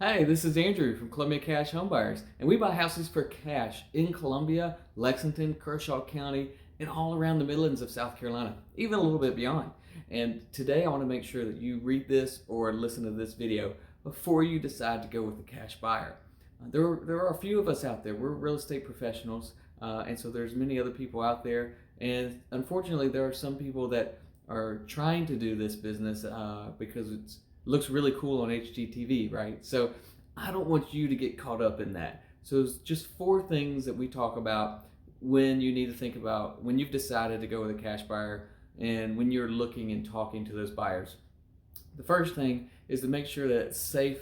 Hey, this is Andrew from Columbia Cash Homebuyers, and we buy houses for cash in Columbia, Lexington, Kershaw County, and all around the Midlands of South Carolina, even a little bit beyond. And today I want to make sure that you read this or listen to this video before you decide to go with a cash buyer. There are a few of us out there. We're real estate professionals, and so there's many other people out there. And unfortunately, there are some people that are trying to do this business because it looks really cool on HGTV, right? So I don't want you to get caught up in that. So it's just four things that we talk about when you need to think about when you've decided to go with a cash buyer and when you're looking and talking to those buyers. The first thing is to make sure that it's safe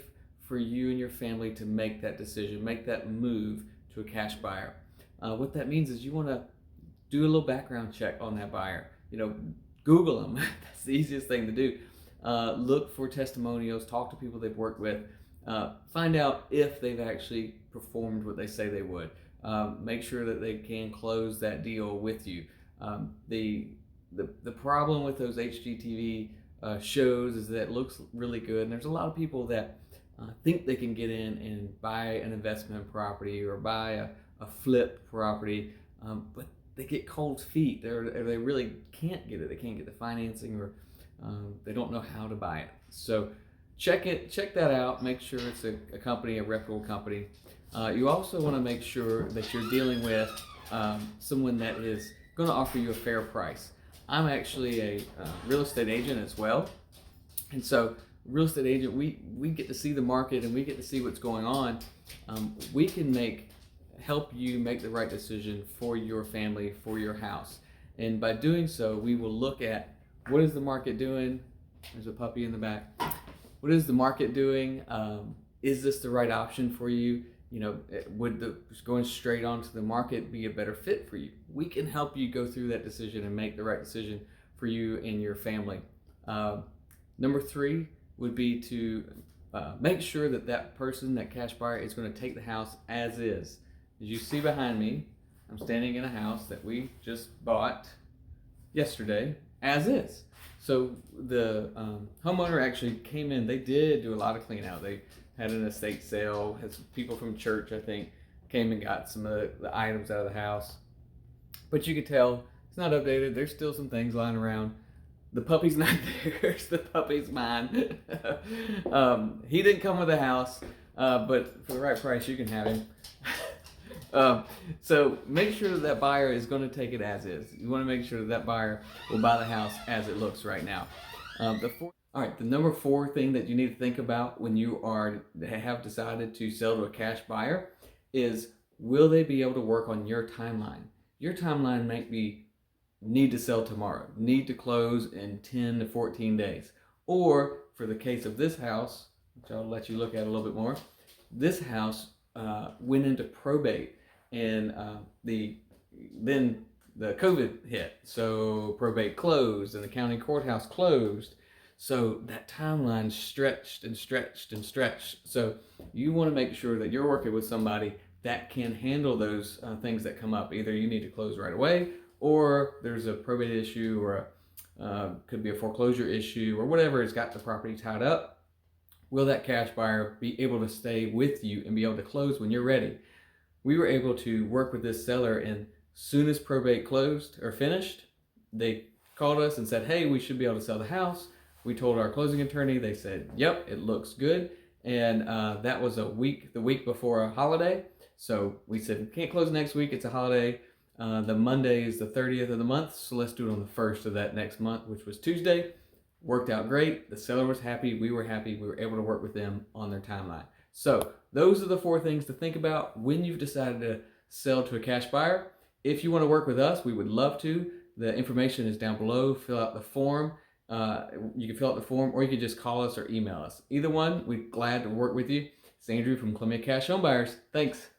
for you and your family to make that decision, make that move to a cash buyer. What that means is you want to do a little background check on that buyer. Google them. That's the easiest thing to do. Look for testimonials, talk to people they've worked with, find out if they've actually performed what they say they would. Make sure that they can close that deal with you. The problem with those HGTV shows is that it looks really good, and there's a lot of people that think they can get in and buy an investment property or buy a flip property, but they get cold feet. They really can't get it. They can't get the financing, or they don't know how to buy it. So check that out. Make sure it's a company, a reputable company. You also want to make sure that you're dealing with someone that is going to offer you a fair price. I'm actually a real estate agent as well, and so real estate agent, we get to see the market and we get to see what's going on. We can help you make the right decision for your family, for your house, and by doing so, we will look at what is the market doing. There's a puppy in the back. What is the market doing? Is this the right option for you? Would going straight onto the market be a better fit for you? We can help you go through that decision and make the right decision for you and your family. Number three would be to make sure that person, that cash buyer, is going to take the house as is. As you see behind me, I'm standing in a house that we just bought yesterday, as is. So the homeowner actually came in. They did do a lot of clean out. They had an estate sale. Had some people from church, I think, came and got some of the items out of the house. But you could tell it's not updated. There's still some things lying around. The puppy's not theirs. The puppy's mine. He didn't come with the house, but for the right price, you can have him. So make sure that buyer is going to take it as is. You want to make sure that buyer will buy the house as it looks right now. All right, the number four thing that you need to think about when you have decided to sell to a cash buyer is, will they be able to work on your timeline? Your timeline might be need to sell tomorrow, need to close in 10 to 14 days. Or for the case of this house, which I'll let you look at a little bit more, this house went into probate, and then the COVID hit, so probate closed and the county courthouse closed. So that timeline stretched and stretched and stretched. So you want to make sure that you're working with somebody that can handle those things that come up. Either you need to close right away, or there's a probate issue, or could be a foreclosure issue, or whatever has got the property tied up. Will that cash buyer be able to stay with you and be able to close when you're ready? We were able to work with this seller, and soon as probate closed or finished, they called us and said, hey, we should be able to sell the house. We told our closing attorney. They said, yep, it looks good. And that was the week before a holiday. So we said, we can't close next week. It's a holiday. The Monday is the 30th of the month. So let's do it on the 1st of that next month, which was Tuesday. Worked out great. The seller was happy. We were happy. We were able to work with them on their timeline. So those are the four things to think about when you've decided to sell to a cash buyer. If you want to work with us, we would love to. The information is down below. Fill out the form. You can fill out the form, or you can just call us or email us. Either one, we're glad to work with you. It's Andrew from Columbia Cash Homebuyers. Thanks.